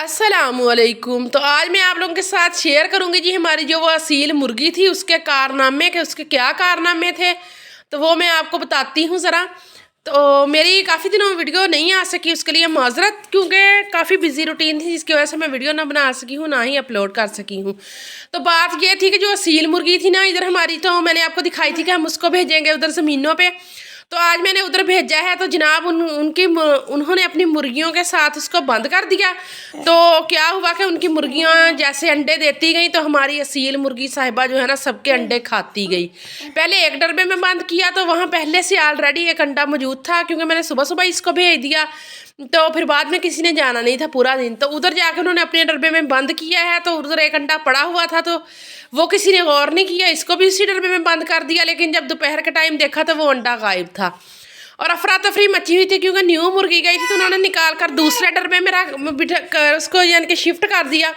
अस्सलामुअलैकुम। तो आज मैं आप लोगों के साथ शेयर करूंगी जी हमारी जो वो असील मुर्गी थी उसके कारनामे के उसके क्या कारनामे थे, तो वो मैं आपको बताती हूँ ज़रा। तो मेरी काफ़ी दिनों में वीडियो नहीं आ सकी, उसके लिए माजरत, क्योंकि काफ़ी बिजी रूटीन थी जिसकी वजह से मैं वीडियो ना बना सकी हूँ ना ही अपलोड कर सकी हूँ। तो बात ये थी कि जो असील मुर्गी थी ना इधर हमारी, तो मैंने आपको दिखाई थी कि हम उसको भेजेंगे उधर ज़मीनों पे। तो आज मैंने उधर भेजा है, तो जनाब उन्होंने अपनी मुर्गियों के साथ उसको बंद कर दिया। तो क्या हुआ कि उनकी मुर्गियां जैसे अंडे देती गई, तो हमारी असील मुर्गी साहिबा जो है ना सबके अंडे खाती गई। पहले एक डब्बे में बंद किया, तो वहाँ पहले से ऑलरेडी एक अंडा मौजूद था, क्योंकि मैंने सुबह सुबह इसको भेज दिया। तो फिर बाद में किसी ने जाना नहीं था पूरा दिन, तो उधर जाकर उन्होंने अपने डब्बे में बंद किया है। तो उधर एक अंडा पड़ा हुआ था, तो वो किसी ने गौर नहीं किया, इसको भी उसी डब्बे में बंद कर दिया। लेकिन जब दोपहर के टाइम देखा तो वो अंडा गायब था और अफरा तफरी मची हुई थी, क्योंकि न्यू मुर्गी गई थी। तो उन्होंने निकाल कर दूसरे डब्बे में रख उसको यानी कि शिफ्ट कर दिया।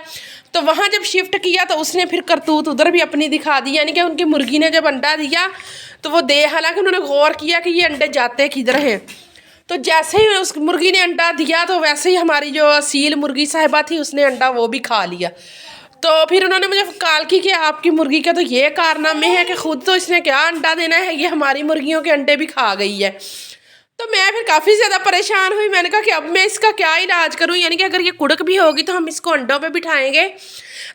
तो वहाँ जब शिफ्ट किया तो उसने फिर करतूत उधर भी अपनी दिखा दी, यानी कि उनकी मुर्गी ने जब अंडा दिया तो वो हालांकि उन्होंने गौर किया कि ये अंडे जाते किधर हैं। तो जैसे ही उस मुर्गी ने अंडा दिया, तो वैसे ही हमारी जो असील मुर्गी साहिबा थी उसने अंडा वो भी खा लिया। तो फिर उन्होंने मुझे कॉल की कि आपकी मुर्गी का तो ये कारनामे है कि खुद तो इसने क्या अंडा देना है, ये हमारी मुर्गियों के अंडे भी खा गई है। तो मैं फिर काफ़ी ज़्यादा परेशान हुई। मैंने कहा कि अब मैं इसका क्या इलाज करूं, यानी कि अगर ये कुड़क भी होगी तो हम इसको अंडों पे बिठाएंगे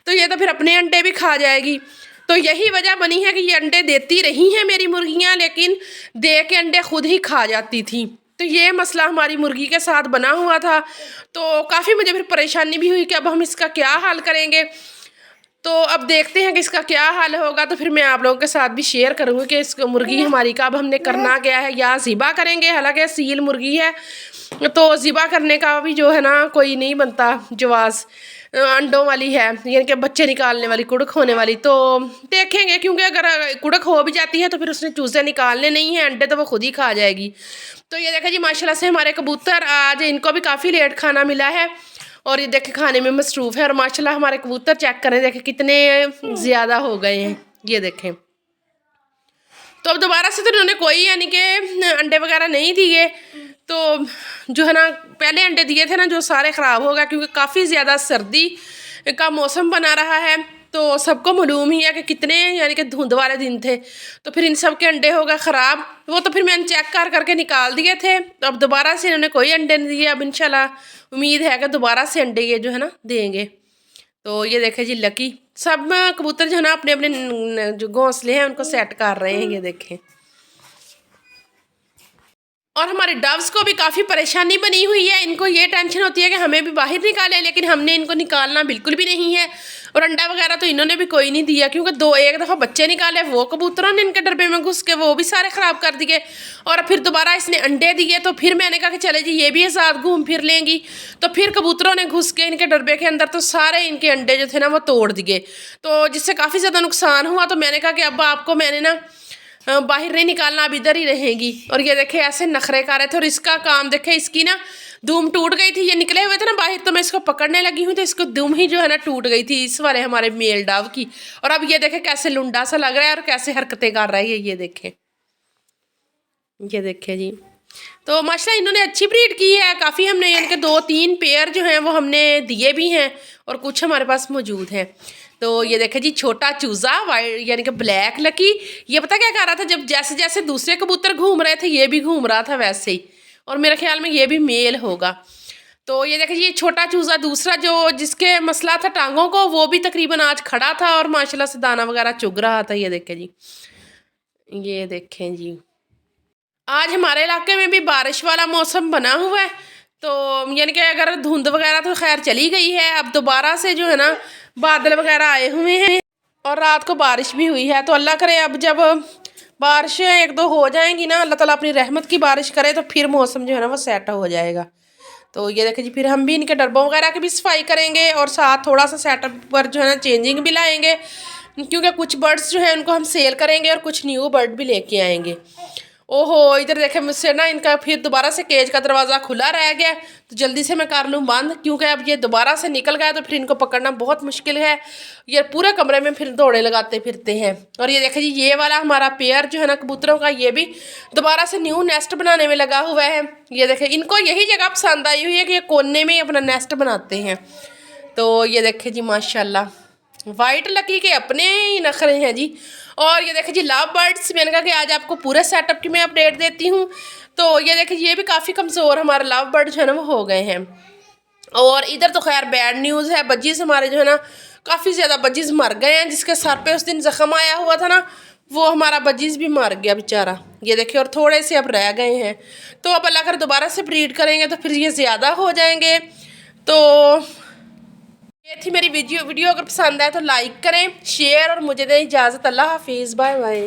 तो ये तो फिर अपने अंडे भी खा जाएगी। तो यही वजह बनी है कि ये अंडे देती रही हैं मेरी मुर्गियां, लेकिन दे के अंडे खुद ही खा जाती थी। तो ये मसला हमारी मुर्गी के साथ बना हुआ था। तो काफ़ी मुझे फिर परेशानी भी हुई कि अब हम इसका क्या हल करेंगे। तो अब देखते हैं कि इसका क्या हल होगा। तो फिर मैं आप लोगों के साथ भी शेयर करूँगी कि इस मुर्गी हमारी का अब हमने करना क्या है, या ज़िबा करेंगे। हालांकि सील मुर्गी है तो ज़िबा करने का भी जो है ना कोई नहीं बनता जवाज़, अंडों वाली है यानी कि बच्चे निकालने वाली, कुड़क होने वाली। तो देखेंगे, क्योंकि अगर कुड़क हो भी जाती है तो फिर उसने चूज़े निकालने नहीं है, अंडे तो वो खुद ही खा जाएगी। तो ये देखें जी माशाल्लाह से हमारे कबूतर आज इनको भी काफ़ी लेट खाना मिला है और ये देखे खाने में मसरूफ़ है। और माशाल्लाह हमारे कबूतर चेक करें, देखे कितने ज़्यादा हो गए हैं, ये देखें। तो अब दोबारा से तो उन्होंने कोई यानी कि अंडे वगैरह नहीं दिए। तो जो है ना पहले अंडे दिए थे ना जो सारे ख़राब हो गए, क्योंकि काफ़ी ज़्यादा सर्दी का मौसम बना रहा है। तो सबको मालूम ही है कि कितने यानी कि धुंध वाले दिन थे। तो फिर इन सब के अंडे हो गए ख़राब। वो तो फिर मैंने चेक करके निकाल दिए थे। तो अब दोबारा से इन्होंने कोई अंडे नहीं दिए। अब इंशाल्लाह उम्मीद है कि दोबारा से अंडे ये जो है ना देंगे। तो ये देखें जी लकी सब कबूतर जो है ना अपने अपने जो घोंसले हैं उनको सेट कर रहे हैं, ये देखें। और हमारे डव्स को भी काफ़ी परेशानी बनी हुई है। इनको ये टेंशन होती है कि हमें भी बाहर निकालें, लेकिन हमने इनको निकालना बिल्कुल भी नहीं है। और अंडा वगैरह तो इन्होंने भी कोई नहीं दिया, क्योंकि एक दफ़ा बच्चे निकाले, वो कबूतरों ने इनके डब्बे में घुस के वो भी सारे ख़राब कर दिए। और फिर दोबारा इसने अंडे दिए, तो फिर मैंने कहा कि चले जी ये भी आज़ाद घूम फिर लेंगी। तो फिर कबूतरों ने घुस के इनके डब्बे के अंदर तो सारे इनके अंडे जो थे ना वो तोड़ दिए। तो जिससे काफ़ी ज़्यादा नुकसान हुआ। तो मैंने कहा कि अब आपको मैंने ना बाहर नहीं निकालना, अब इधर ही रहेगी। और ये देखे ऐसे नखरे कर रहे थे। और इसका काम देखे, इसकी ना धूम टूट गई थी, ये निकले हुए थे ना बाहर, तो मैं इसको पकड़ने लगी हूँ तो इसको धूम ही जो है ना टूट गई थी इस वाले हमारे मेल डव की। और अब ये देखे कैसे लुंडा सा लग रहा है और कैसे हरकतें कर रहा है, ये देखे, ये देखे जी। तो माशाल्लाह इन्होंने अच्छी ब्रीड की है काफ़ी। हमने यानी कि 2-3 पेयर जो हैं वो हमने दिए भी हैं और कुछ हमारे पास मौजूद हैं। तो ये देखे जी छोटा चूज़ा वाइट यानी कि ब्लैक लकी, ये पता क्या कर रहा था, जब जैसे जैसे दूसरे कबूतर घूम रहे थे ये भी घूम रहा था वैसे ही। और मेरे ख्याल में ये भी मेल होगा। तो ये देखे जी ये छोटा चूज़ा दूसरा जो जिसके मसला था टांगों को, वो भी तकरीबन आज खड़ा था और माशाल्लाह से दाना वगैरह चुग रहा था। ये देखे जी, ये देखें जी। आज हमारे इलाके में भी बारिश वाला मौसम बना हुआ है। तो यानी कि अगर धुंध वगैरह तो खैर चली गई है, अब दोबारा से जो है ना बादल वगैरह आए हुए हैं और रात को बारिश भी हुई है। तो अल्लाह करे अब जब बारिशें 1-2 हो जाएंगी ना, अल्लाह ताला अपनी रहमत की बारिश करे, तो फिर मौसम जो है ना वो सेट हो जाएगा। तो ये देखें जी फिर हम भी इनके डब्बों वगैरह की भी सफाई करेंगे और साथ थोड़ा सा सेटअप पर जो है ना चेंजिंग भी लाएंगे, क्योंकि कुछ बर्ड्स जो है उनको हम सेल करेंगे और कुछ न्यू बर्ड भी लेके आएंगे। ओहो इधर देखे मुझसे ना इनका फिर दोबारा से केज का दरवाज़ा खुला रह गया, तो जल्दी से मैं कर लूँ बंद, क्योंकि अब ये दोबारा से निकल गया तो फिर इनको पकड़ना बहुत मुश्किल है। ये पूरे कमरे में फिर दौड़े लगाते फिरते हैं। और ये देखे जी ये वाला हमारा पेयर जो है ना कबूतरों का, ये भी दोबारा से न्यू नेस्ट बनाने में लगा हुआ है। ये देखे इनको यही जगह पसंद आई हुई है कि ये कोने में ही अपना नेस्ट बनाते हैं। तो ये देखे जी माशाल्लाह वाइट लकी के अपने ही नखरे हैं जी। और ये देखे जी लव बर्ड्स, मैंने कहा कि आज आपको पूरे सेटअप की मैं अपडेट देती हूँ। तो ये देखे ये भी काफ़ी कमज़ोर हमारे लव बर्ड जो है ना वो हो गए हैं। और इधर तो खैर बैड न्यूज़ है, बजीज़ हमारे जो है ना काफ़ी ज़्यादा बजीज़ मर गए हैं। जिसके सर पे उस दिन ज़ख्म आया हुआ था ना वो हमारा बजीज़ भी मर गया बेचारा, ये देखिए। और थोड़े से अब रह गए हैं, तो अब अल्लाह कर दोबारा से ब्रीड करेंगे तो फिर ये ज़्यादा हो जाएंगे। तो ये थी मेरी वीडियो अगर पसंद आए तो लाइक करें, शेयर और मुझे दें इजाज़त। अल्लाह हाफिज़, बाय बाय।